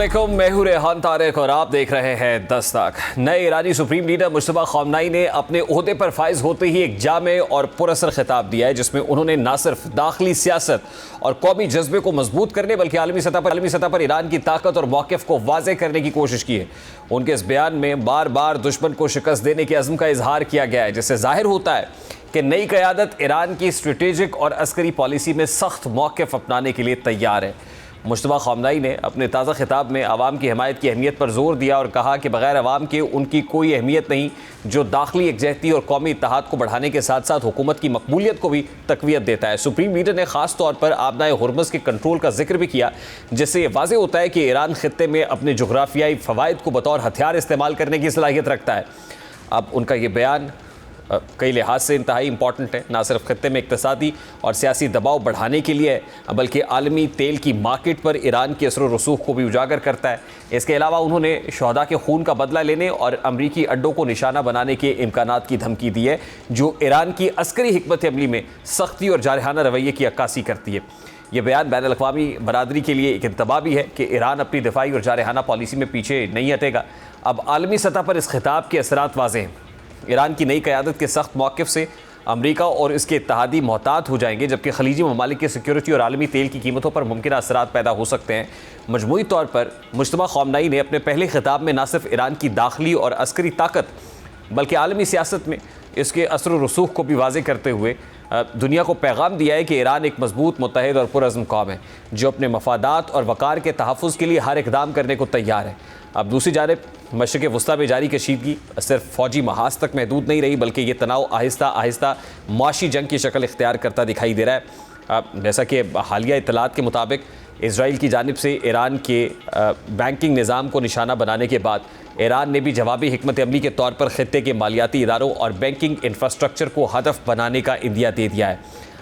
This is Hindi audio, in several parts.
अस्सलामुअलैकुम, मैं हूं रेहान तारिक और आप देख रहे हैं दस्तक। नए ईरानी सुप्रीम लीडर मुश्तबा ख़ामनाई ने अपने ओहदे पर फाइज होते ही एक जामे और पुरअसर खिताब दिया है, जिसमें उन्होंने न सिर्फ दाखिली सियासत और कौमी जज्बे को मजबूत करने बल्कि आलमी सतह पर ईरान की ताकत और मौक़िफ़ को वाज़ेह करने की कोशिश की है। उनके इस बयान में बार बार दुश्मन को शिकस्त देने के अज़्म का इजहार किया गया है, जिससे जाहिर होता है कि नई क़यादत ईरान की स्ट्रेटेजिक और अस्करी पॉलिसी में सख्त मौक़िफ़ अपनाने के लिए तैयार है। मुश्तबा ख़ामनाई ने अपने ताज़ा खिताब में आवाम की हिमायत की अहमियत पर जोर दिया और कहा कि बग़ैर अवाम के उनकी कोई अहमियत नहीं, जो दाखिली यकजहती और कौमी इत्तेहाद को बढ़ाने के साथ साथ हुकूमत की मकबूलियत को भी तक़वियत देता है। सुप्रीम लीडर ने ख़ास तौर पर आबनाए हुर्मुज़ के कंट्रोल का जिक्र भी किया, जिससे ये वाज़ेह होता है कि ईरान ख़ित्ते में अपने जोग्राफियाई फ़वाइद को बतौर हथियार इस्तेमाल करने की सलाहियत रखता है। अब उनका ये बयान कई लिहाज से इंतहाई इंपॉर्टेंट है, ना सिर्फ खत्ते में इक़्तिसादी और सियासी दबाव बढ़ाने के लिए है, बल्कि आलमी तेल की मार्केट पर ईरान के असर रसूख को भी उजागर करता है। इसके अलावा उन्होंने शहदा के खून का बदला लेने और अमरीकी अड्डों को निशाना बनाने के इम्कानात की धमकी दी है, जो ईरान की अस्करी हिकमत अमली में सख्ती और जारहाना रवैये की अक्कासी करती है। यह बयान बैन अल-अक़वामी बरादरी के लिए एक इंतबाह भी है कि ईरान अपनी दिफाई और जारहाना पॉलिसी में पीछे नहीं हटेगा। अब आलमी सतह पर इस खिताब के असरात वाज़ेह हैं। ईरान की नई क़यादत के सख्त मौक़िफ़ से अमरीका और इसके इत्तेहादी मोहतात हो जाएंगे, जबकि खलीजी ममालिक की सिक्योरिटी और आलमी तेल की कीमतों पर मुमकिन असरात पैदा हो सकते हैं। मजमूई तौर पर मुश्तबा ख़ामनाई ने अपने पहले खिताब में न सिर्फ ईरान की दाखिली और अस्करी ताकत बल्कि आलमी सियासत में इसके असर रसूख को भी वाज़ेह करते हुए दुनिया को पैगाम दिया है कि ईरान एक मजबूत, मुत्तहिद और पुरअज़्म कौम है, जो अपने मफादात और वक़ार के तहफ़्फ़ुज़ के लिए हर इक़दाम करने को तैयार है। अब दूसरी जानिब मशरिक़ वस्ता में जारी कशीदगी सिर्फ फ़ौजी महाज तक महदूद नहीं रही, बल्कि ये तनाव आहिस्ता आहिस्ता मुआशी जंग की शक्ल इख्तियार करता दिखाई दे रहा है। जैसा कि हालिया इत्तलात के मुताबिक इसराइल की जानिब से ईरान के बैंकिंग निज़ाम को निशाना बनाने के बाद ईरान ने भी जवाबी हिकमत अमली के तौर पर खित्ते के मालियाती इदारों और बैंकिंग इंफ्रास्ट्रक्चर को हदफ बनाने का इंदिया दे दिया है।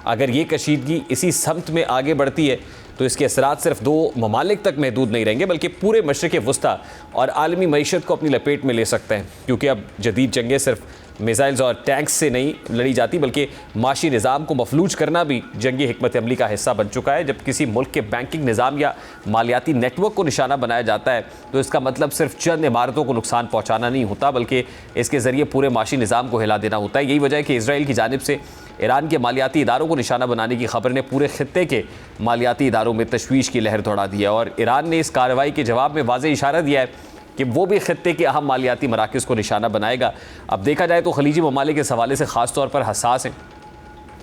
अगर ये कशीदगी इसी समत में आगे बढ़ती है तो इसके असरात सिर्फ दो ममालिक तक महदूद नहीं रहेंगे, बल्कि पूरे मशरिक़ वस्ता और आलमी मईशत को अपनी लपेट में ले सकते हैं, क्योंकि अब जदीद जंगें सिर्फ मिसाइल्स और टैंक्स से नहीं लड़ी जाती, बल्कि माशी निज़ाम को मफलूज करना भी जंगी हिकमत अमली का हिस्सा बन चुका है। जब किसी मुल्क के बैंकिंग निज़ाम या मालियाती नेटवर्क को निशाना बनाया जाता है तो इसका मतलब सिर्फ चंद इमारतों को नुकसान पहुँचाना नहीं होता, बल्कि इसके ज़रिए पूरे माशी निज़ाम को हिला देना होता है। यही वजह है कि इसराइल की जानिब से ईरान के मालियाती इदारों को निशाना बनाने की खबर ने पूरे खित्ते के मालियाती इदारों में तशवीश की लहर दौड़ा दी है, और ईरान ने इस कार्रवाई के जवाब में वाज़ेह इशारा दिया है कि वो भी खित्ते के अहम मालियाती मराकज़ को निशाना बनाएगा। अब देखा जाए तो खलीजी ममालिक इस हवाले से ख़ास तौर पर हसास हैं,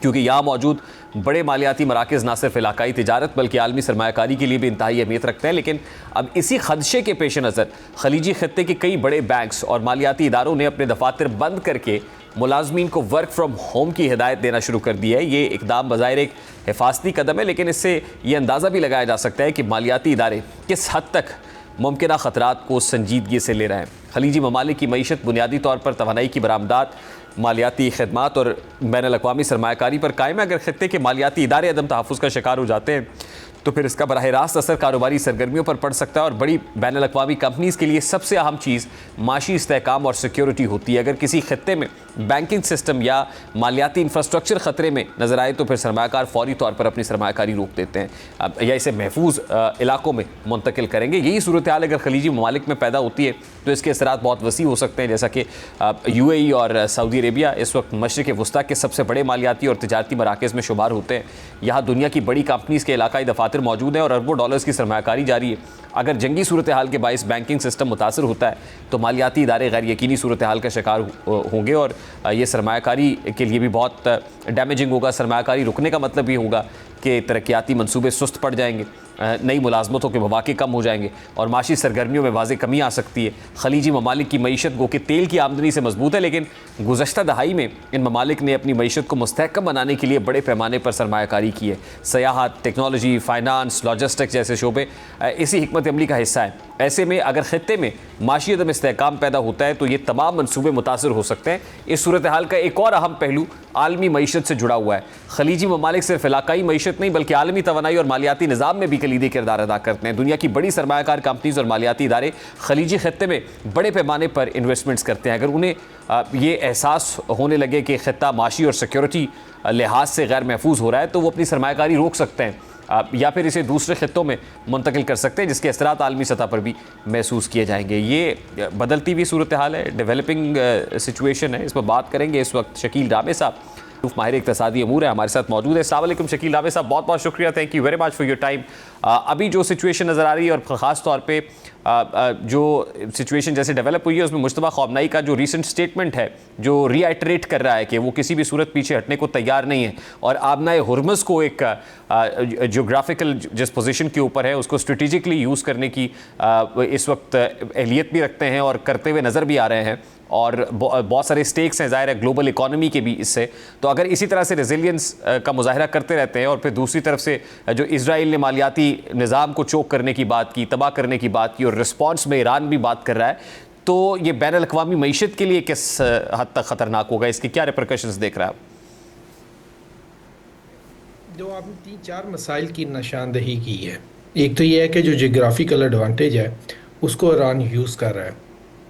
क्योंकि यहाँ मौजूद बड़े मालियाती मराकज़ न सिर्फ इलाकाई तिजारत बल्कि आलमी सरमायाकारी के लिए भी इंतहाई अहमियत रखते हैं। लेकिन अब इसी खदशे के पेश नज़र खलीजी खित्ते के कई बड़े बैंक्स और मालियाती इदारों ने अपने दफातर बंद करके मुलाजमीन को वर्क फ्राम होम की हिदायत देना शुरू कर दी है। ये इकदाम बज़ाहिर एक हिफाजती कदम है, लेकिन इससे ये अंदाज़ा भी लगाया जा सकता है कि मालियाती इदारे किस हद तक मुमकिन ख़तरात को संजीदगी से ले रहे हैं। खलीजी ममालिक की मईशत बुनियादी तौर पर तवानाई की बरामदात, मालियाती खदमात और बैन अल-अक़वामी सरमायाकारी पर कायम है। अगर खित्ते के मालियाती इदारे अदम तहफ़्फ़ुज़ का शिकार हो जाते हैं तो फिर इसका बराह रास्त असर कारोबारी सरगर्मियों पर पड़ सकता है, और बड़ी बैन अल-अक़वामी कंपनीज़ के लिए सबसे अहम चीज़ माशी इस्तेहकाम और सिक्योरिटी होती है। अगर किसी खित्ते में बैंकिंग सिस्टम या मालियाती इंफ्रास्ट्रक्चर ख़तरे में नज़र आए तो फिर सरमायाकार फ़ौरी तौर पर अपनी सरमायाकारी रोक देते हैं या इसे महफूज इलाकों में मुंतकिल करेंगे। यही सूरत हाल अगर खलीजी ममालिक में पैदा होती है तो इसके असरात बहुत वसी हो सकते हैं। जैसा कि UAE और सऊदी अरेबिया इस वक्त मशरिक़ वस्ता के सबसे बड़े मालियाती और तिजारती मराकज़ में शुमार होते हैं। यहाँ दुनिया की बड़ी कंपनीज़ के इलाकाई दफातर मौजूद हैं और अरबों डॉलर्स की सरमायाकारी जारी है। अगर जंगी सूरत हाल के बाइस बैंकिंग सिस्टम मुतासर होता है तो मालियाती इदारे गैर यकीनी सूरत हाल का शिकार होंगे, और ये सरमायाकारी के लिए भी बहुत डैमेजिंग होगा। सरमायाकारी रुकने का मतलब ये होगा कि तरक्याती मंसूबे सुस्त पड़ जाएंगे, नई मुलाजमतों के मौके कम हो जाएंगे और माशी सरगर्मियों में वाज़ेह कमी आ सकती है। खलीजी ममालिक की मईशत गो कि तेल की आमदनी से मजबूत है, लेकिन गुज़श्ता दहाई में इन ममालिक ने अपनी मईशत को मुस्तहकम बनाने के लिए बड़े पैमाने पर सरमायाकारी की है। सयाहत, टेक्नोलॉजी, फाइनेंस, लॉजिस्टिक्स जैसे शोबे इसी हिकमत अमली का हिस्सा है। ऐसे में अगर खित्ते में माशी अदम इस्तेहकाम पैदा होता है तो ये तमाम मनसूबे मुतासर हो सकते हैं। इस सूरत हाल का एक और अहम पहलू आलमी मईशत से जुड़ा हुआ है। खलीजी ममालिक सिर्फ इलाकाई मईशत नहीं बल्कि आलमी तवानाई और मालियाती निज़ाम में भी कलीदी किरदार अदा करते हैं। दुनिया की बड़ी सरमायाकार कंपनीज़ और मालियाती इदारे खलीजी खित्ते में बड़े पैमाने पर इन्वेस्टमेंट्स करते हैं। अगर उन्हें ये एहसास होने लगे कि खित्ता माशी और सिक्योरिटी लिहाज से गैर महफूज हो रहा है तो वो अपनी सरमायाकारी रोक सकते हैं। या फिर इसे दूसरे खित्तों में मुंतकिल कर सकते हैं, जिसके असरात आलमी सतह पर भी महसूस किए जाएंगे। ये बदलती हुई सूरत हाल है, डेवलपिंग सिचुएशन है, इस पर बात करेंगे। इस वक्त शकील रामे साहब माहिर इक़्तिसादी अमूर है, हमारे साथ मौजूद है। अस्सलाम वालेकुम शकील रामे साहब, बहुत बहुत शुक्रिया, thank you very much for your time. अभी जो सिचुएशन नज़र आ रही है और ख़ास तौर पे जो सिचुएशन जैसे डेवलप हुई है, उसमें मुश्तबा ख़ामनई का जो रीसेंट स्टेटमेंट है, जो रीआइटरेट कर रहा है कि वो किसी भी सूरत पीछे हटने को तैयार नहीं है और आबनाए हुर्मुज़ को एक जोग्राफिकल जिस पोजीशन के ऊपर है उसको स्ट्रेटिजिकली यूज़ करने की इस वक्त अहलियत भी रखते हैं और करते हुए नज़र भी आ रहे हैं, और बहुत सारे स्टेक्स हैं ज़ाहिर है ग्लोबल इकॉनमी के भी इससे। तो अगर इसी तरह से रेजिलियंस का मुजाहरा करते रहते हैं और फिर दूसरी तरफ से जो इजराइल ने मालियाती निज़ाम को चोक करने की बात की, तबाह करने की बात की, और रिस्पॉन्स में ईरान भी बात कर रहा है, तो ये बैन अल-अक़वामी मईशत के लिए किस हद तक ख़तरनाक होगा? इसके क्या रिपरकशंस देख रहे हैं आप? जो आपने 3-4 मसाइल की निशानदही की है, एक तो ये है कि जो जोग्राफिकल एडवांटेज है उसको ईरान यूज़ कर रहा है।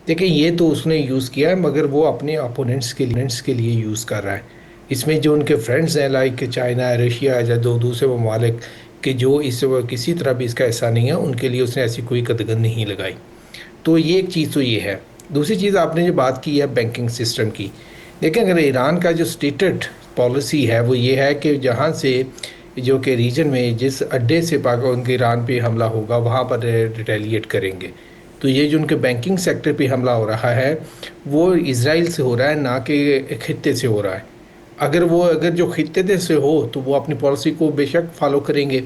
देखिए, ये तो उसने यूज़ किया है, मगर वो अपने अपोनेंट्स के लिए यूज़ कर रहा है। इसमें जो उनके फ्रेंड्स हैं लाइक चाइना, रशिया या दो दूसरे ममालिक के जो इस किसी तरह भी इसका ऐसा नहीं है, उनके लिए उसने ऐसी कोई कदगन नहीं लगाई। तो ये एक चीज़ तो ये है। दूसरी चीज़ आपने जो बात की है बैंकिंग सिस्टम की, देखिए अगर ईरान का जो स्टेटेड पॉलिसी है वो ये है कि जहाँ से जो कि रीजन में जिस अड्डे से उनके ईरान पे हमला होगा वहाँ पर रिटेलिएट करेंगे। तो ये जो उनके बैंकिंग सेक्टर पे हमला हो रहा है वो इज़राइल से हो रहा है, ना कि खित्ते से हो रहा है। अगर जो खित्ते से हो तो वो अपनी पॉलिसी को बेशक फॉलो करेंगे,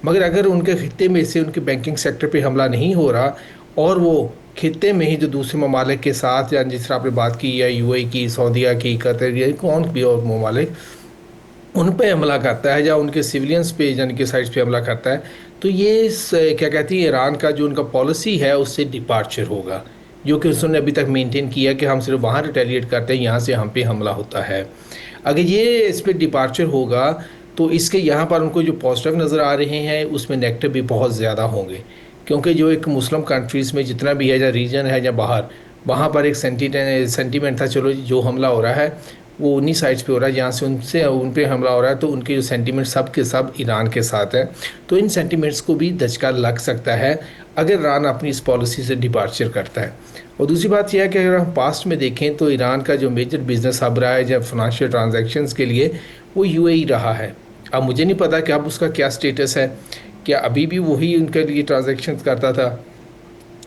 मगर अगर उनके खित्ते में से उनके बैंकिंग सेक्टर पे हमला नहीं हो रहा और वो खित्ते में ही जो दूसरे ममालिक के साथ, या जिस तरह आपने बात की या यूएई की, सऊदीया की, कतर या कौन भी और ममालिक उन पे हमला करता है या उनके सिविलियंस पे यानी कि साइड्स पे हमला करता है, तो ये क्या कहती है ईरान का जो उनका पॉलिसी है उससे डिपार्चर होगा, जो कि उसने अभी तक मेंटेन किया कि हम सिर्फ वहाँ रिटेलिएट करते हैं, यहाँ से हम पे हमला होता है। अगर ये इस पर डिपार्चर होगा तो इसके यहाँ पर उनको जो पॉजिटिव नज़र आ रहे हैं उसमें नेगेटिव भी बहुत ज़्यादा होंगे, क्योंकि जो एक मुस्लिम कंट्रीज़ में जितना भी है या रीजन है या बाहर, वहाँ पर एक सेंटीमेंट था, चलो जो हमला हो रहा है वो उन्हीं साइड्स पे हो रहा है जहाँ से उन पे हमला हो रहा है, तो उनके जो सेंटीमेंट सब के सब ईरान के साथ है। तो इन सेंटीमेंट्स को भी दचका लग सकता है अगर ईरान अपनी इस पॉलिसी से डिपार्चर करता है। और दूसरी बात यह है कि अगर हम पास्ट में देखें तो ईरान का जो मेजर बिजनेस हब रहा है जब फाइनेंशियल ट्रांजैक्शंस के लिए वो यूएई रहा है। अब मुझे नहीं पता कि अब उसका क्या स्टेटस है, क्या अभी भी वही उनके लिए ट्रांजैक्शन करता था,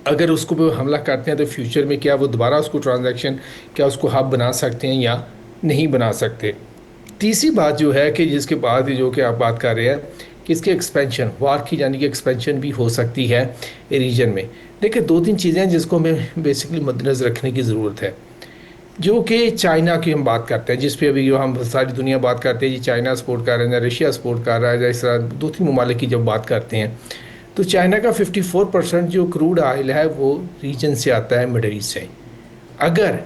अगर उसको भी हमला करते हैं तो फ्यूचर में क्या वो दोबारा उसको ट्रांजैक्शन क्या उसको हब बना सकते हैं या नहीं बना सकते। तीसरी बात जो है कि जिसके बाद जो कि आप बात कर रहे हैं कि इसके एक्सपेंशन वार की यानी कि एक्सपेंशन भी हो सकती है रीजन में। देखिए 2-3 चीज़ें हैं जिसको हमें बेसिकली मद्देनज़र रखने की ज़रूरत है। जो कि चाइना की हम बात करते हैं, जिस पे अभी जो हम सारी दुनिया बात करते हैं, जी चाइना सपोर्ट कर रहे हैं या रशिया सपोर्ट कर रहा है, या इस तरह 2-3 ममालिक की जब बात करते हैं तो चाइना का 54% जो क्रूड ऑयल है वो रीजन से आता है, मिडल ईस्ट से। अगर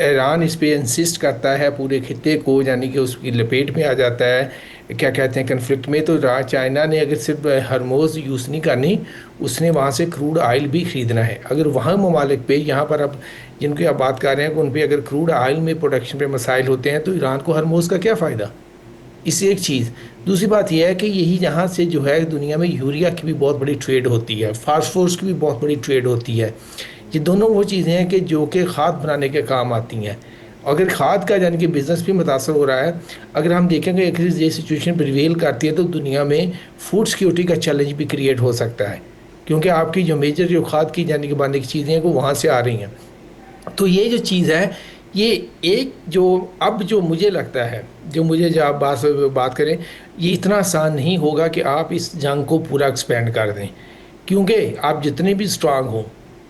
ईरान इस पर इंसिस्ट करता है पूरे खित्ते को यानी कि उसकी लपेट में आ जाता है, क्या कहते हैं कन्फ्लिक्ट में, तो चाइना ने अगर सिर्फ हरमोज़ यूज़ नहीं करनी, उसने वहाँ से क्रूड ऑयल भी ख़रीदना है। अगर वहाँ ममालिक पे यहाँ पर अब जिनकी आप बात कर रहे हैं कि उन पर अगर क्रूड ऑयल में प्रोडक्शन पे मसाइल होते हैं तो ईरान को हरमोज़ का क्या फ़ायदा। इससे एक चीज़। दूसरी बात यह है कि यही यहाँ से जो है दुनिया में यूरिया की भी बहुत बड़ी ट्रेड होती है, फास्फोरस की भी बहुत बड़ी ट्रेड होती है। ये दोनों वो चीज़ें हैं कि जो कि खाद बनाने के काम आती हैं। अगर खाद का यानी कि बिज़नेस भी मुतासर हो रहा है, अगर हम देखेंगे एक ये सिचुएशन प्रिवेल करती है तो दुनिया में फूड सिक्योरिटी का चैलेंज भी क्रिएट हो सकता है, क्योंकि आपकी जो मेजर जो खाद की यानी कि बनाने की चीज़ें हैं वो वहाँ से आ रही हैं। तो ये जो चीज़ है, ये एक जो अब जो मुझे लगता है, जो मुझे जब आप बात करें, ये इतना आसान नहीं होगा कि आप इस जंग को पूरा एक्सपेंड कर दें, क्योंकि आप जितने भी स्ट्रांग हों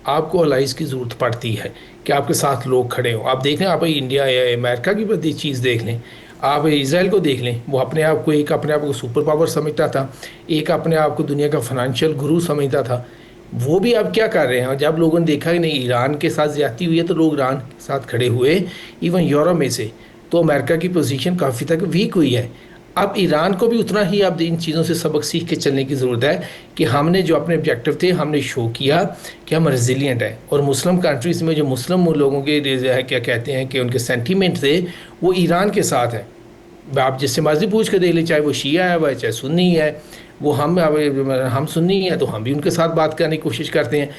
आपको अलाइज की ज़रूरत पड़ती है कि आपके साथ लोग खड़े हों। आप देख लें, आप इंडिया या अमेरिका की बड़ी चीज़ देख लें, आप इसराइल को देख लें, वो अपने आप को एक अपने आप को सुपर पावर समझता था, एक अपने आप को दुनिया का फाइनेंशियल गुरु समझता था। वो भी अब क्या कर रहे हैं, जब लोगों ने देखा कि नहीं ईरान के साथ ज़्यादती हुई है तो लोग ईरान के साथ खड़े हुए। इवन यूरोप में से तो अमेरिका की पोजीशन काफ़ी तक वीक हुई है। अब ईरान को भी उतना ही अब इन चीज़ों से सबक सीख के चलने की ज़रूरत है कि हमने जो अपने ऑब्जेक्टिव थे हमने शो किया कि हम रेजिलिएंट हैं। और मुस्लिम कंट्रीज़ में जो मुस्लिम लोगों के क्या कहते हैं कि उनके सेंटीमेंट थे वो ईरान के साथ है, आप जिससे मर्जी पूछ के देख ले, चाहे वो शिया है वह चाहे सुन्नी है, वो हम सुन्नी हैं तो हम भी उनके साथ बात करने की कोशिश करते हैं।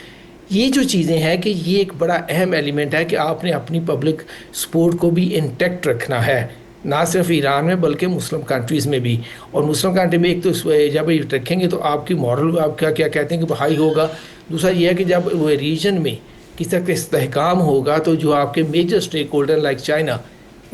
ये जो चीज़ें हैं कि ये एक बड़ा अहम एलिमेंट है कि आपने अपनी पब्लिक सपोर्ट को भी इंटैक्ट रखना है, ना सिर्फ ईरान में बल्कि मुस्लिम कंट्रीज़ में भी। और मुस्लिम कंट्री में एक तो जब ये रखेंगे तो आपकी मॉरल आपका क्या कहते हैं कि हाई होगा। दूसरा ये है कि जब वो रीजन में किसी तरह का इस्तेहकाम होगा तो जो आपके major stake holder like China,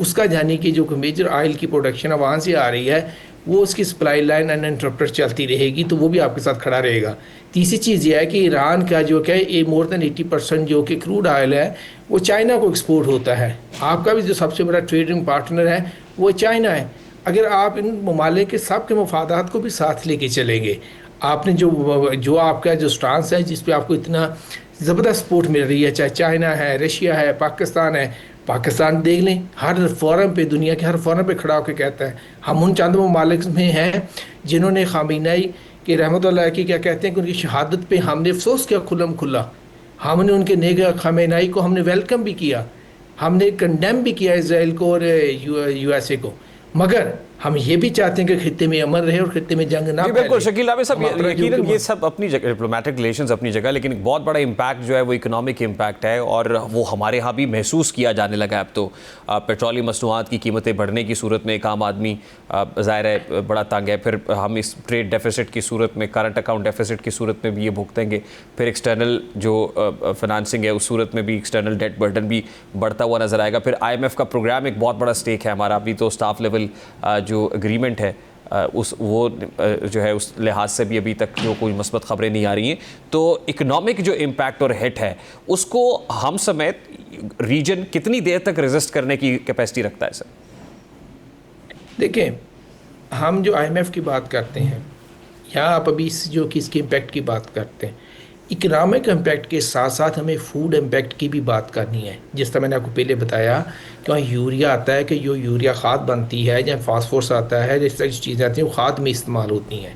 उसका जाने कि जो मेजर ऑयल की प्रोडक्शन है वहाँ से आ रही है, वो उसकी सप्लाई लाइन अनइंटरप्टेड चलती रहेगी, तो वो भी आपके साथ खड़ा रहेगा। तीसरी चीज़ ये है कि ईरान का जो क्या है मोर देन 80% जो कि क्रूड ऑयल है वो चाइना को एक्सपोर्ट होता है। आपका भी जो सबसे बड़ा ट्रेडिंग पार्टनर है वो चाइना है। अगर आप इन ममालिक के सब के मफादात को भी साथ लेके चलेंगे, आपने जो आपका जो स्टांस है जिस पे आपको इतना ज़बरदस्त सपोर्ट मिल रही है, चाहे चाइना है, रशिया है, पाकिस्तान है। पाकिस्तान देख लें, हर फोरम पे, दुनिया के हर फोरम पे खड़ा होकर कहता है हम उन चंद ममालिक में हैं जिन्होंने खामेनी के रहमतुल्लाह की क्या कहते हैं कि उनकी शहादत पे हमने अफसोस किया खुल्लम खुल्ला। हमने उनके नेक खामेनी को हमने वेलकम भी किया, हमने कंडेम भी किया इसराइल को और यूएसए को, मगर हम ये भी चाहते हैं कि खित्ते में अमन रहे और खित्ते में जंग ना जी बिल्कुल शकील आबिद साहब, हमारा यकीनन जो ये सब अपनी जगह, डिप्लोमेटिक रिलेशंस अपनी जगह, लेकिन एक बहुत बड़ा इम्पैक्ट जो है वो इकोनॉमिक इम्पैक्ट है और वो हमारे यहाँ भी महसूस किया जाने लगा है। अब तो पेट्रोलियम मसनूआत की कीमतें बढ़ने की सूरत में एक आम आदमी ज़ाहिर है बड़ा तंग है, फिर हम इस ट्रेड डेफिसिट की सूरत में, करंट अकाउंट डेफिसिट की सूरत में भी ये भुगतेंगे, फिर एक्सटर्नल जो फाइनेंसिंग है उस सूरत में भी एक्सटर्नल डेट बर्डन भी बढ़ता हुआ नजर आएगा। फिर IMF का प्रोग्राम एक बहुत बड़ा स्टेक है हमारा, अभी तो स्टाफ लेवल जो एग्रीमेंट है उस वो जो है उस लिहाज से भी अभी तक जो कोई मस्बत खबरें नहीं आ रही हैं। तो इकोनॉमिक जो इम्पैक्ट और हिट है उसको हम समेत रीजन कितनी देर तक रेजिस्ट करने की कैपेसिटी रखता है सर? देखें, हम जो IMF की बात करते हैं या आप अभी जो कि इसके इम्पैक्ट की बात करते हैं, इकोनॉमिक इम्पैक्ट के साथ साथ हमें फूड इम्पैक्ट की भी बात करनी है। जिस तरह मैंने आपको पहले बताया कि वहाँ यूरिया आता है, कि जो यूरिया खाद बनती है या फास्फोरस आता है, जिस तरह की चीज़ें आती हैं वो खाद में इस्तेमाल होती हैं।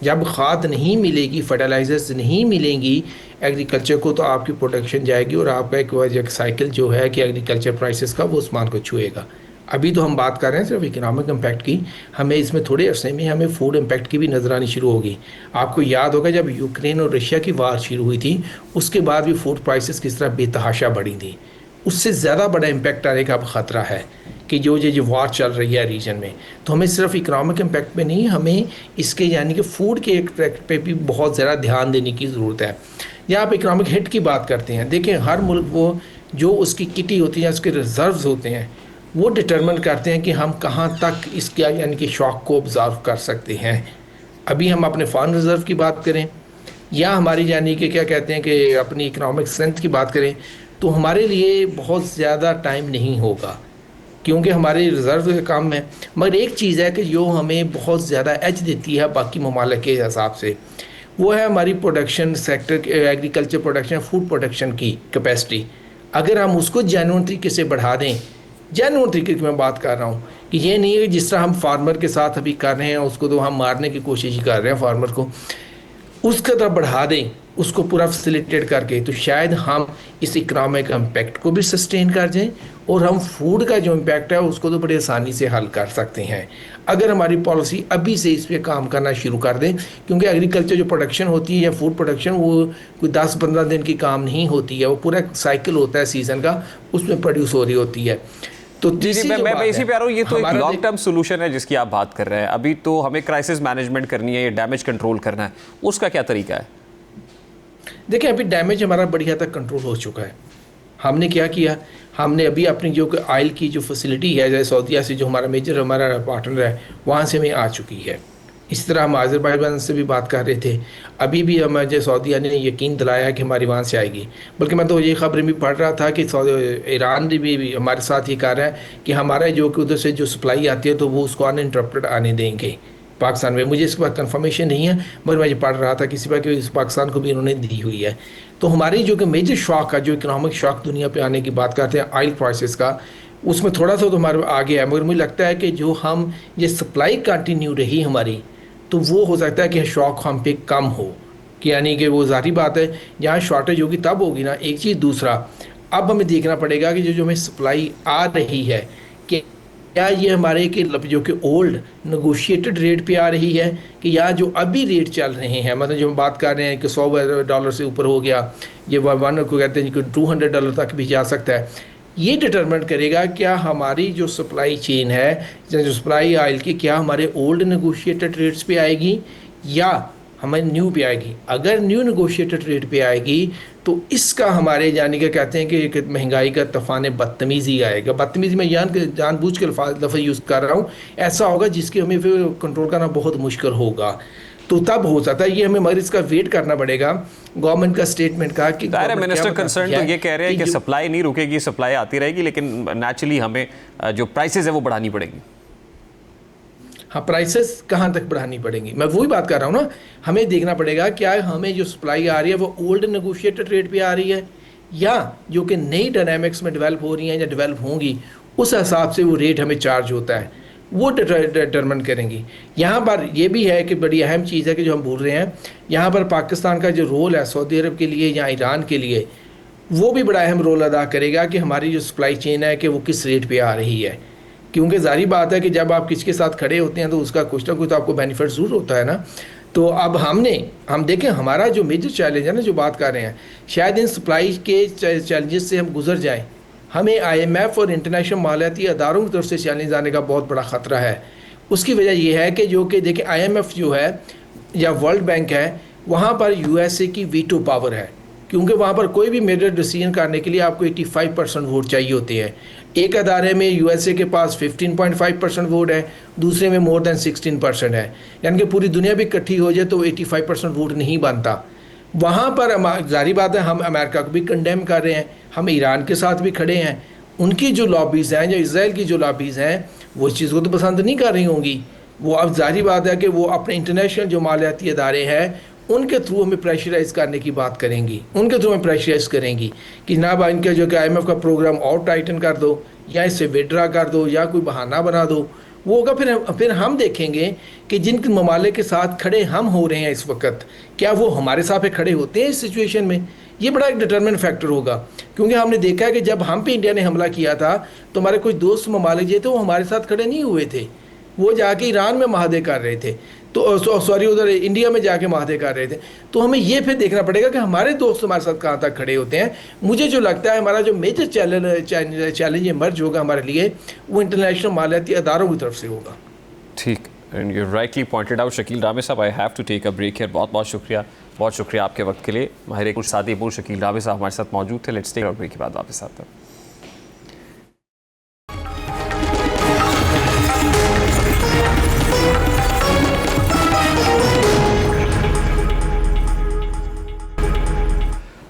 जब खाद नहीं मिलेगी, फर्टिलाइजर्स नहीं मिलेंगी एग्रीकल्चर को, तो आपकी प्रोडक्शन जाएगी और आपका एक साइकिल जो है कि एग्रीकल्चर प्राइसेस का वो आसमान को छुएगा। अभी तो हम बात कर रहे हैं सिर्फ इकोनॉमिक इम्पैक्ट की, हमें इसमें थोड़े अरसे में हमें फूड इम्पैक्ट की भी नज़र आनी शुरू होगी। आपको याद होगा जब यूक्रेन और रशिया की वार शुरू हुई थी, उसके बाद भी फूड प्राइसेस किस तरह बेतहाशा बढ़ी थी। उससे ज़्यादा बड़ा इम्पैक्ट आने का अब ख़तरा है कि जो वार चल रही है रीजन में। तो हमें सिर्फ इकोनॉमिक इम्पैक्ट में नहीं, हमें इसके यानी कि फूड के इम्पैक्ट पे भी बहुत ज़्यादा ध्यान देने की ज़रूरत है। यहाँ आप इकोनॉमिक हिट की बात करते हैं, देखें हर मुल्क वो जो उसकी किटी होती है, उसके रिजर्व्स होते हैं, वो डिटरमिन करते हैं कि हम कहाँ तक इसके यानी कि शॉक को ऑब्ज़र्व कर सकते हैं। अभी हम अपने फॉरेन रिज़र्व की बात करें या हमारी यानी कि क्या कहते हैं कि अपनी इकोनॉमिक स्ट्रेंथ की बात करें, तो हमारे लिए बहुत ज़्यादा टाइम नहीं होगा क्योंकि हमारे रिज़र्व कम है। मगर एक चीज़ है कि जो हमें बहुत ज़्यादा एज देती है बाकी ममालिक के हिसाब से, वो है हमारी production sector, agriculture production, food production की कैपेसिटी। अगर हम उसको जेन्युइन तरीके से बढ़ा दें, जेन्युइन तरीके की मैं बात कर रहा हूँ कि ये नहीं है जिस तरह हम फार्मर के साथ अभी कर रहे हैं, उसको तो हम मारने की कोशिश ही कर रहे हैं फार्मर को, उसका तरफ बढ़ा दें, उसको पूरा फैसिलिटेट करके, तो शायद हम इस इकोनॉमिक इम्पैक्ट को भी सस्टेन कर जाएं और हम फूड का जो इम्पैक्ट है उसको तो बड़ी आसानी से हल कर सकते हैं अगर हमारी पॉलिसी अभी से इस पर काम करना शुरू कर दें। क्योंकि एग्रीकल्चर जो प्रोडक्शन होती है या फूड प्रोडक्शन, वो कोई 10-15 दिन की काम नहीं होती है, वो पूरा साइकिल होता है सीज़न का, उसमें प्रोड्यूस हो रही होती है। तो जी मैं इसी पे आ रहा हूँ, ये तो एक लॉन्ग टर्म सोल्यूशन है जिसकी आप बात कर रहे हैं। अभी तो हमें क्राइसिस मैनेजमेंट करनी है, ये डैमेज कंट्रोल करना है, उसका क्या तरीका है? देखिए, अभी डैमेज हमारा बड़ी हद तक कंट्रोल हो चुका है। हमने क्या किया, हमने अभी अपनी जो ऑयल की जो फैसिलिटी है, जैसे सऊदीया से जो हमारा मेजर हमारा पार्टनर है, वहाँ से हमें आ चुकी है। इस तरह हम आज़रबाईजान से भी बात कर रहे थे, अभी भी हमारे सऊदीया ने यकीन दिलाया कि हमारी वहाँ से आएगी। बल्कि मैं तो ये खबरें भी पढ़ रहा था कि ईरान भी हमारे साथ ये कह रहा है कि हमारा जो कि उधर से जो सप्लाई आती है तो वो उसको अनइंटरप्टेड आने देंगे पाकिस्तान में। मुझे इस पर कंफर्मेशन नहीं है, मगर मैं ये पढ़ रहा था किसी पर कि पाकिस्तान को भी इन्होंने दी हुई है। तो हमारी जो कि मेजर शॉक है, जो इकोनॉमिक शॉक दुनिया पे आने की बात करते हैं ऑयल प्राइसेस का, उसमें थोड़ा सा तो हमारे आगे है। मगर मुझे लगता है कि जो हम ये सप्लाई कंटिन्यू रही हमारी, तो वो हो सकता है कि शॉक हम पे कम हो, कि यानी कि वो ज़ाहिर बात है जहाँ शॉर्टेज होगी तब होगी ना, एक चीज़। दूसरा, अब हमें देखना पड़ेगा कि जो हमें सप्लाई आ रही है कि क्या ये हमारे के जो कि ओल्ड नेगोशिएटेड रेट पे आ रही है कि यहाँ जो अभी रेट चल रहे हैं, मतलब जो हम बात कर रहे हैं कि $100 से ऊपर हो गया, ये वन को कहते हैं कि $200 तक भी जा सकता है, ये डिटरमिन करेगा क्या हमारी जो सप्लाई चेन है, जो सप्लाई ऑयल की, क्या हमारे ओल्ड नेगोशिएटेड रेट्स पे आएगी या हमें न्यू पे आएगी। अगर न्यू नेगोशिएटेड रेट पे आएगी तो इसका हमारे यानी कि कहते हैं कि महंगाई का तूफान बदतमीज़ी आएगा। बदतमीज़ी में जानबूझ के लफ्ज़ यूज़ कर रहा हूँ, ऐसा होगा जिसके हमें फिर कंट्रोल करना बहुत मुश्किल होगा। तो तब हो सकता है ये हमें, मगर इसका वेट करना पड़ेगा गवर्नमेंट का स्टेटमेंट का कि मिनिस्टर कंसर्न तो ये कह रहे हैं कि सप्लाई नहीं रुकेगी, सप्लाई आती रहेगी, लेकिन नेचुरली हमें जो प्राइसेस है वो बढ़ानी पड़ेगी। हाँ, प्राइसेस कहाँ तक बढ़ानी पड़ेंगी, मैं वही बात कर रहा हूँ ना। हमें देखना पड़ेगा क्या हमें जो सप्लाई आ रही है वो ओल्ड नेगोशिएटेड रेट पे आ रही है या जो कि नई डायनामिक्स में डेवलप हो रही हैं या डेवलप होंगी उस हिसाब से वो रेट हमें चार्ज होता है, वो डिटरमिन करेंगी। यहाँ पर ये भी है कि बड़ी अहम चीज़ है कि जो हम बोल रहे हैं, यहाँ पर पाकिस्तान का जो रोल है सऊदी अरब के लिए या ईरान के लिए, वो भी बड़ा अहम रोल अदा करेगा कि हमारी जो सप्लाई चेन है कि वो किस रेट पे आ रही है। क्योंकि जारी बात है कि जब आप किसके साथ खड़े होते हैं तो उसका कुछ ना कुछ तो आपको बेनिफिट ज़रूर होता है ना। तो अब हम देखें हमारा जो मेजर चैलेंज है ना, जो बात कर रहे हैं, शायद इन सप्लाई के चैलेंजेस से हम गुजर जाएं। हमें IMF और इंटरनेशनल मालियाती अदारों की तरफ से चैलेंज आने का बहुत बड़ा ख़तरा है। उसकी वजह यह है कि जो कि देखें IMF जो है या वर्ल्ड बैंक है, वहाँ पर USA की वीटो पावर है, क्योंकि वहाँ पर कोई भी मेजर डिसीजन करने के लिए आपको 85% वोट चाहिए होते हैं। एक अदारे में USA के पास 15.5% वोट है, दूसरे में मोर देन 16% है, यानी कि पूरी दुनिया भी इकट्ठी हो जाए तो 85% वोट नहीं बनता। वहाँ पर जारी बात है हम अमेरिका को भी कंडेम कर रहे हैं, हम ईरान के साथ भी खड़े हैं। उनकी जो लॉबीज़ हैं या इसराइल की जो लॉबीज़ हैं वो इस चीज़ को तो पसंद नहीं कर रही होंगी। वो अब जारी बात है कि वो अपने इंटरनेशनल जो मालियाती अदारे हैं उनके थ्रू हमें प्रेशराइज़ करने की बात करेंगी, उनके थ्रू हमें प्रेशराइज़ करेंगी कि ना भाई इनका जो कि IMF का प्रोग्राम और टाइटन कर दो या इससे विड्रा कर दो या कोई बहाना बना दो। वो होगा फिर हम देखेंगे कि जिन ममालिक के साथ खड़े हम हो रहे हैं इस वक्त, क्या वो हमारे साथ खड़े होते हैं इस सिचुएशन में। ये बड़ा एक डिटरमिनेंट फैक्टर होगा, क्योंकि हमने देखा है कि जब हम पे इंडिया ने हमला किया था तो हमारे कुछ दोस्त ममालिक जो थे वो हमारे साथ खड़े नहीं हुए थे, वो जाके ईरान में महादे कर रहे थे, तो सॉरी उधर इंडिया में जाके महादे कर रहे थे। तो हमें ये फिर देखना पड़ेगा कि हमारे दोस्त हमारे साथ कहाँ तक खड़े होते हैं। मुझे जो लगता है हमारा जो मेजर चैलेंज इमर्ज होगा हमारे लिए, वो इंटरनेशनल मालियाती अदारों की तरफ से होगा। ठीक, and you rightly pointed out Shakeel Ramay साहब, I have to take a break here. बहुत बहुत शुक्रिया आपके वक्त के लिए। माहिर कुछ साथी पूर्व शकील रामे साहब हमारे साथ मौजूद थे। लेट्स टेक अ ब्रेक के बाद वापस आते हैं।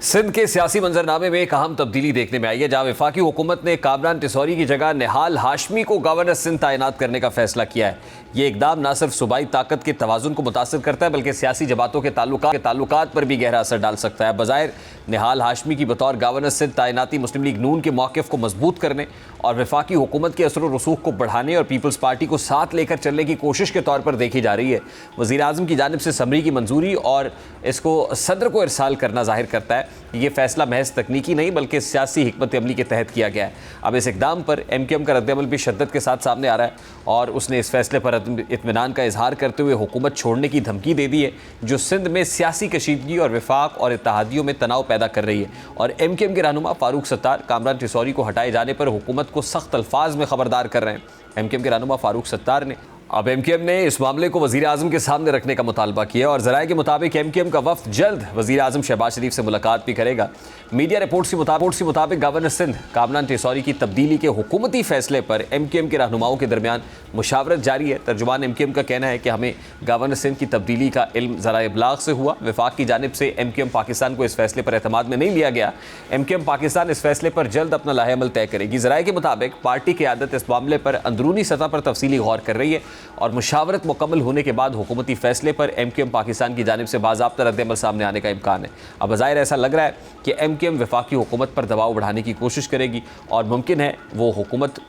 सिंध के सियासी मंजरनामे में एक अहम तब्दीली देखने में आई है, जहां वफाकी हुकूमत ने कामरान टिसौरी की जगह निहाल हाशमी को गवर्नर सिंध तैनात करने का फैसला किया है। ये इकदाम न सिर्फ सूबाई ताकत के तवाजुन को मुतासर करता है बल्कि सियासी जमातों के ताल्लुकात पर भी गहरा असर डाल सकता है। बज़ाहिर निहाल हाशमी की बतौर गवर्नर सिंध तैनाती मुस्लिम लीग नून के मौक़िफ़ को मजबूत करने और वफाकी हुकूमत के असर व रसूख को बढ़ाने और पीपल्स पार्टी को साथ लेकर चलने की कोशिश के तौर पर देखी जा रही है। वज़ीर आज़म की जानिब से समरी की मंजूरी और इसको सदर को इरसाल करना जाहिर करता है कि ये फैसला महज तकनीकी नहीं बल्कि सियासी हिकमत अमली के तहत किया गया है। अब इस इकदाम पर MQM का रद्द-ए-अमल भी शिद्दत के साथ सामने आ रहा है और उसने इस फैसले पर इत्मीनान का इजहार करते हुए हुकूमत छोड़ने की धमकी दे दी है, जो सिंध में सियासी कशीदगी और विफाक और इत्तेहादियों में तनाव पैदा कर रही है। और MQM के रहनुमा फारूक सत्तार कामरान टिसौरी को हटाए जाने पर हुकूमत को सख्त अल्फाज में खबरदार कर रहे हैं। MQM के रहनुमा फारूक सत्तार ने अब MQM ने इस मामले को वज़ीर आज़म के सामने रखने का मुतालबा किया और ज़राए के मुताबिक MQM का वफ़द जल्द वज़ीर आज़म शहबाज शरीफ से मुलाकात भी करेगा। मीडिया रिपोर्ट्स के मुताबिक गवर्नर सिंध कामरान टिसौरी की तब्दीली के हुकूमती फैसले पर MQM के रहनुमाओं के दरमियान मुशावरत जारी है। तर्जुमान MQM का कहना है कि हमें गवर्नर सिंध की तब्दीली का इल्म ज़राए इब्लाग से हुआ। वफाक की जानिब से MQM पाकिस्तान को इस फैसले पर एतमाद में नहीं लिया गया। MQM पाकिस्तान इस फैसले पर जल्द अपना लाहे-अमल तय करेगी। ज़राए के मुताबिक पार्टी की क़यादत इस मामले पर अंदरूनी सतह पर तफसीली गौर कर रही है और मुशावरत मुकम्मल होने के बाद हुकूमती फैसले पर MQM पाकिस्तान की जानिब से बाज़ाब्ता रद्द-ए-अमल सामने आने का इम्कान है। अब ज़ाहिर ऐसा लग रहा है कि MQM वफाकी हुकूमत पर दबाव बढ़ाने की कोशिश करेगी और मुमकिन है वो हुकूमत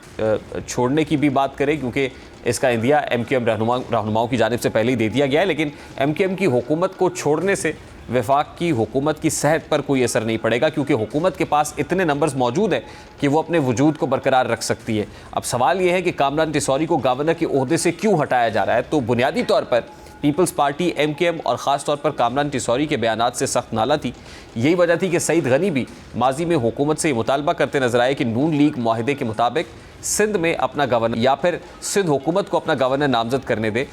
छोड़ने की भी बात करे, क्योंकि इसका इंदिया MQM रहनुमाओं की जानिब से पहले ही दे दिया गया है। लेकिन MQM की हुकूमत को छोड़ने से वफाक की हुकूमत की सेहत पर कोई असर नहीं पड़ेगा, क्योंकि हुकूमत के पास इतने नंबर्स मौजूद हैं कि वो अपने वजूद को बरकरार रख सकती है। अब सवाल ये है कि कामरान टिसौरी को गवर्नर के ओहदे से क्यों हटाया जा रहा है। तो बुनियादी तौर पर पीपल्स पार्टी MKM और ख़ास तौर पर कामरान टिसौरी के बयानात से सख्त नाला थी। यही वजह थी कि सईद गनी भी माजी में हुकूमत से मुतालबा करते नजर आए कि नून लीग मुआहदे के मुताबिक सिंध में अपना गवर्नर या फिर सिंध हुकूमत को अपना गवर्नर नामजद करने दे।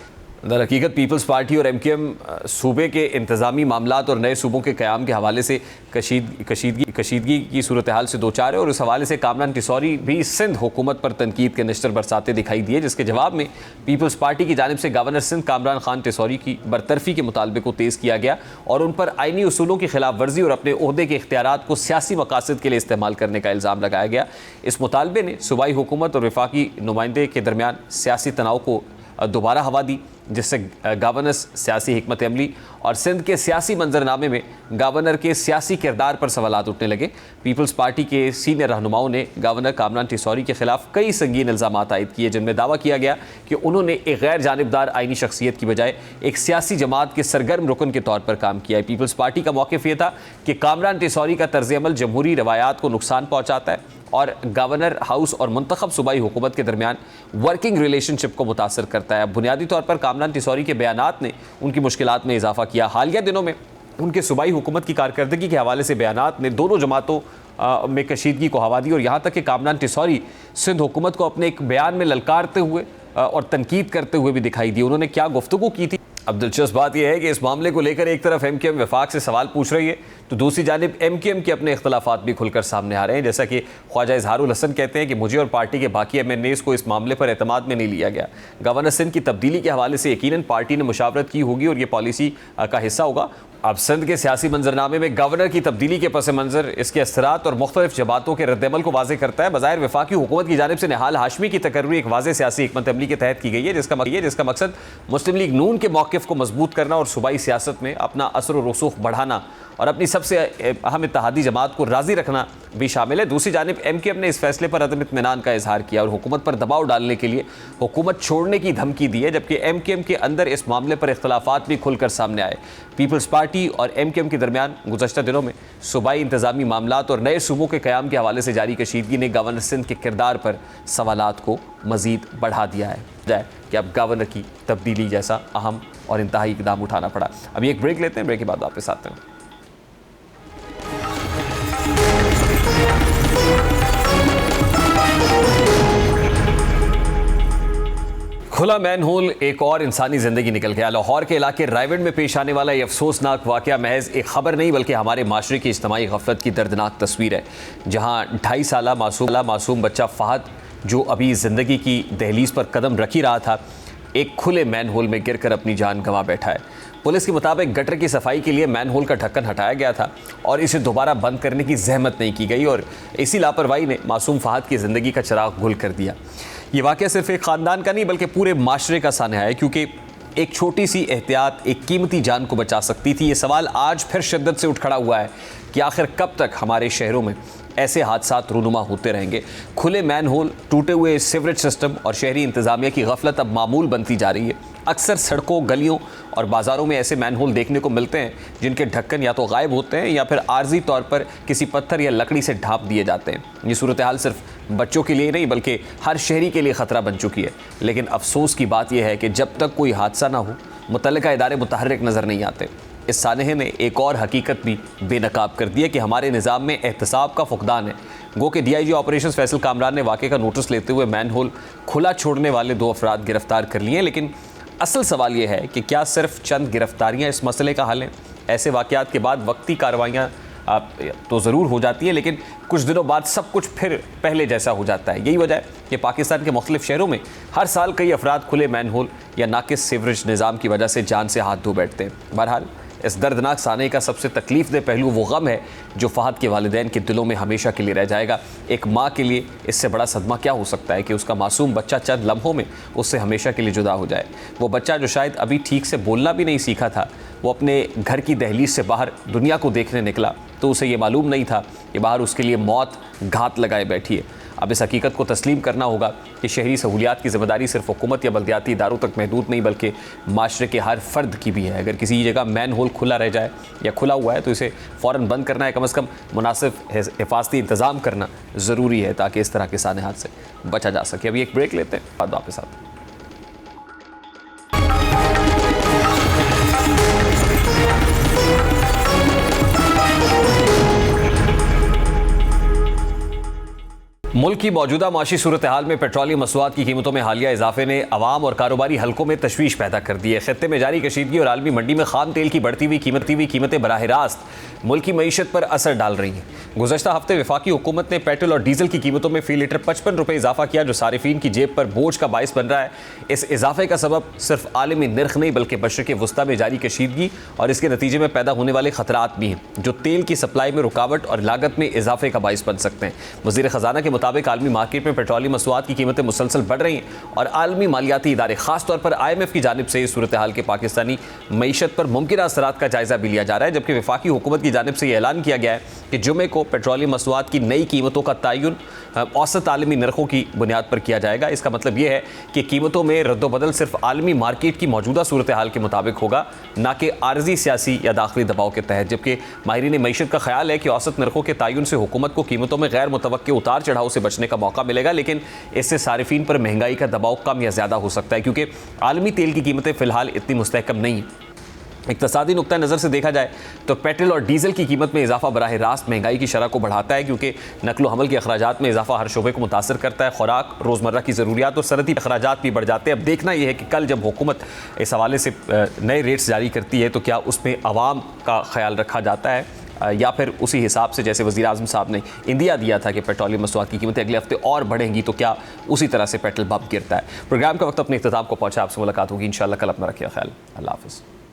दर हकीकत पीपल्स पार्टी और MKM सूबे के इंतज़ामी मामलात और नए सूबों के क़याम के हवाले से कशीदगी की सूरत हाल से दो चार है, और उस हवाले से कामरान टिसौरी भी सिंध हुकूमत पर तनकीद के निश्तर बरसाते दिखाई दिए, जिसके जवाब में पीपल्स पार्टी की जानिब से गवर्नर सिंध कामरान खान टिसौरी की बरतरफी के मुतालबे को तेज़ किया गया और उन पर आइनी उसूलों की खिलाफ वर्जी और अपने ओहदे के इख्तियारात को सियासी मकासद के लिए इस्तेमाल करने का इल्ज़ाम लगाया गया। इस मुतालबे ने सूबाई हुकूमत और वफाकी नुमाइंदे के दरमियान सियासी तनाव को दोबारा हवा दी, जिससे गवर्नर्स सियासी हिकमत अमली और सिंध के सियासी मंजरनामे में गवर्नर के सियासी किरदार पर सवालात उठने लगे। पीपल्स पार्टी के सीनियर रहनुमाओं ने गवर्नर कामरान टिसौरी के खिलाफ कई संगीन इल्ज़ामात आयद किए, जिनमें दावा किया गया कि उन्होंने एक गैर जानिबदार आइनी शख्सियत की बजाय एक सियासी जमात के सरगर्म रुकन के तौर पर काम किया है। पीपल्स पार्टी का मौक़िफ़ ये था कि कामरान टिसौरी का तर्ज़ अमल जमहूरी रवायात को नुकसान पहुँचाता है और गवर्नर हाउस और मुंतखब सूबाई हुकूमत के दरमियान वर्किंग रिलेशनशिप को मुतासर करता है। बुनियादी तौर पर कामरान टिसौरी के बयानात ने उनकी मुश्किलात में इजाफा किया। हालिया दिनों में उनके सूबाई हुकूमत की कारकर्दगी के हवाले से बयानात ने दोनों जमातों में कशीदगी को हवा दी, और यहाँ तक कि कामरान टिसौरी सिंध हुकूमत को अपने एक बयान में ललकारते हुए और तनकीद करते हुए भी दिखाई दी। उन्होंने क्या गुफ्तगू की थी। अब दिलचस्प बात यह है कि इस मामले को लेकर एक तरफ MKM वफाक से सवाल पूछ रही है, तो दूसरी जानिब MKM के अपने इख्तलाफात भी खुलकर सामने आ रहे हैं। जैसा कि ख्वाजा इजहारुल हसन कहते हैं कि मुझे और पार्टी के बाकी MNAs को इस मामले पर एतमाद में नहीं लिया गया। गवर्नर सिंध की तब्दीली के हवाले से यकीनन पार्टी ने मुशावरत की होगी और ये पॉलिसी का हिस्सा होगा। अब सिंध के सियासी मंजरनामे में गवर्नर की तब्दीली के पस मंजर इसके असरात और मुख्तलिफ जमातों के रद्दमल को वाज़ेह करता है। बज़ाहिर वफाकी हुकूमत की जानिब से निहाल हाशमी की तकर्री एक वाज़ेह सियासी हिकमत अमली के तहत की गई है, जिसका मकसद मुस्लिम लीग नून के मौक़िफ़ को मजबूत करना और सूबाई सियासत में अपना असर व रसूख बढ़ाना और अपनी सबसे अहम इत्तेहादी जमात को राज़ी रखना भी शामिल है। दूसरी जानिब MKM ने इस फैसले पर अदम इत्मीनान का इजहार किया और हुकूमत पर दबाव डालने के लिए हुकूमत छोड़ने की धमकी दी है, जबकि MKM के अंदर इस मामले पर इख्तलाफात भी खुलकर सामने आए। पीपल्स पार्टी और MKM के दरमियान गुज़श्ता दिनों में सूबाई इंतज़ामी मामलात और नए सूबों के क़याम के हवाले से जारी कशीदगी ने गवर्नर सिंध के किरदार पर सवालात को मज़ीद बढ़ा दिया है कि अब गवर्नर की तब्दीली जैसा अहम और इंतहाई इक़दाम उठाना पड़ा। अभी एक ब्रेक लेते हैं, ब्रेक के बाद वापस आते हैं। खुला मैन होल एक और इंसानी जिंदगी निकल गया। लाहौर के इलाके रायवंड में पेश आने वाला ये अफसोसनाक वाक़या महज एक खबर नहीं बल्कि हमारे माशरे की इज्तिमाई गफलत की दर्दनाक तस्वीर है, जहाँ 2.5 साला मासूम बच्चा फ़हद, जो अभी ज़िंदगी की दहलीज पर कदम रख ही रहा था, एक खुले मैन होल में गिरकर अपनी जान गंवा बैठा है। पुलिस के मुताबिक गटर की सफाई के लिए मैन होल का ढक्कन हटाया गया था और इसे दोबारा बंद करने की जहमत नहीं की गई, और इसी लापरवाही ने मासूम फ़हद की ज़िंदगी का चिराग गुल कर दिया। ये वाक़या सिर्फ एक ख़ानदान का नहीं बल्कि पूरे माशरे का सानहा है, क्योंकि एक छोटी सी एहतियात एक कीमती जान को बचा सकती थी। ये सवाल आज फिर शिद्दत से उठ खड़ा हुआ है कि आखिर कब तक हमारे शहरों में ऐसे हादसात रूनुमा होते रहेंगे। खुले मैन होल, टूटे हुए सीवरेज सिस्टम और शहरी इंतज़ामिया की गफलत अब मामूल बनती जा रही है। अक्सर सड़कों, गलियों और बाज़ारों में ऐसे मैन होल देखने को मिलते हैं जिनके ढक्कन या तो गायब होते हैं या फिर आर्जी तौर पर किसी पत्थर या लकड़ी से ढाँप दिए जाते हैं। ये सूरत हाल सिर्फ बच्चों के लिए नहीं बल्कि हर शहरी के लिए ख़तरा बन चुकी है। लेकिन अफसोस की बात यह है कि जब तक कोई हादसा ना हो, मुतल्लिका इदारे मुतहर्रिक नज़र नहीं आते। इस सानहे ने एक और हकीकत भी बेनकाब कर दी है कि हमारे निज़ाम में एहतसाब का फुकदान है। गो के DIG ऑपरेशंस फैसल कामरान ने वाक़े का नोटिस लेते हुए मैन होल खुला छोड़ने वाले 2 अफराद गिरफ्तार कर लिए हैं, लेकिन असल सवाल ये है कि क्या सिर्फ चंद गिरफ्तारियाँ इस मसले का हल हैं? ऐसे वाक़यात के बाद वक्ती कार्रवाइयाँ तो ज़रूर हो जाती है, लेकिन कुछ दिनों बाद सब कुछ फिर पहले जैसा हो जाता है। यही वजह है कि पाकिस्तान के मुख्तलिफ शहरों में हर साल कई अफराद खुले मैन होल या नाकिस सीवरेज निज़ाम की वजह से जान से हाथ धो बैठते हैं। बहरहाल इस दर्दनाक साने का सबसे तकलीफ़देह पहलू वो गम है जो फ़हद के वालिदैन के दिलों में हमेशा के लिए रह जाएगा। एक माँ के लिए इससे बड़ा सदमा क्या हो सकता है कि उसका मासूम बच्चा चंद लम्हों में उससे हमेशा के लिए जुदा हो जाए। वो बच्चा जो शायद अभी ठीक से बोलना भी नहीं सीखा था, वो अपने घर की दहलीज से बाहर दुनिया को देखने निकला तो उसे ये मालूम नहीं था कि बाहर उसके लिए मौत घात लगाए बैठी है। अब इस हकीकत को तस्लीम करना होगा कि शहरी सहूलियात की जिम्मेदारी सिर्फ हुकूमत या बल्दियाती इदारों तक महदूद नहीं बल्कि माशरे के हर फर्द की भी है। अगर किसी जगह मैन होल खुला रह जाए या खुला हुआ है तो इसे फ़ौरन बंद करना है, कम से कम मुनासिब हिफाजती इंतज़ाम करना ज़रूरी है ताकि इस तरह के सानेहात से बचा जा सके। अभी एक ब्रेक लेते हैं, बाद वापस आते हैं। मुल्क की मौजूदा माशी सूरत हाल में पेट्रोलियम मसनूआत की कीमतों में हालिया इजाफे ने अवाम और कारोबारी हलकों में तशवीश पैदा कर दी है। खत्ते में जारी कशीदगी और आलमी मंडी में खाम तेल की बढ़ती हुई कीमतें बराह रास्त मुल्क की मईशत पर असर डाल रही हैं। गुज़श्ता हफ्ते वफाकी हुकूमत ने पेट्रोल और डीजल की कीमतों में फ़ी लीटर 55 रुपये इजाफा किया, जो सारिफीन की जेब पर बोझ का बाइस बन रहा है। इस इजाफे का सबब सिर्फ आलमी नर्ख नहीं बल्कि मशरिक़ वस्ता में जारी कशीदगी और इसके नतीजे में पैदा होने वाले खतरात भी हैं, जो तेल की सप्लाई में रुकावट और लागत में इजाफे का बाइस बन सकते हैं। वज़ीर ख़जाना के मुताबिक आलमी मार्केट में पेट्रोलियम मसनूआत की कीमतें मुसलसल बढ़ रही हैं और आलमी मालियाती इदारे खासतौर पर IMF की जानिब से इस सूरत हाल के पाकिस्तानी मईशत पर मुमकिन असरात का जायज़ा भी लिया जा रहा है। जबकि वफाकी हुकूमत की जानिब से यह ऐलान किया गया है कि जुमे को पेट्रोलियम मसनूआत की नई कीमतों का तयन औसत आलमी नरखों की बुनियाद पर किया जाएगा। इसका मतलब यह है कि कीमतों में रद्दोबदल सिर्फ आलमी मार्केट की मौजूदा सूरत हाल के मुताबिक होगा, ना कि आर्जी सियासी या दाखिली दबाव के तहत। जबकि माहिरीन मईशत का ख्याल है कि औसत नरखों के तयन से हुकूमत को कीमतों में गैर मुतवक्के उतार चढ़ाव से बचने का मौका मिलेगा, लेकिन इससे सारिफीन पर महंगाई का दबाव कम या ज़्यादा हो सकता है, क्योंकि आलमी तेल की कीमतें फ़िलहाल इतनी मुस्तहकम नहीं हैं। इक़्तिसादी नुक्ता नज़र से देखा जाए तो पेट्रोल और डीजल की कीमत में इजाफा बराह रास्त महंगाई की शरह को बढ़ाता है, क्योंकि नकलो हमल के अखराजात में इजाफा हर शोबे को मुतासर करता है। खुराक, रोज़मर्रा की ज़रूरियात और सनती अखराजात भी बढ़ जाते हैं। अब देखना यह है कि कल जब हुकूमत इस हवाले से नए रेट्स जारी करती है तो क्या उसमें आवाम का ख्याल रखा जाता है या फिर उसी हिसाब से जैसे वज़ीर आज़म साहब ने इंदिया दिया था कि पेट्रोलियम मसनूआत की कीमतें अगले हफ्ते और बढ़ेंगी, तो क्या उसी तरह से पेट्रोल बम गिरता है। प्रोग्राम का वक्त अपने इख्तिताम को पहुँचा। आपसे मुलाकात होगी इंशाअल्लाह कल। अपना रखिए ख्याल। अल्लाह हाफ़िज़।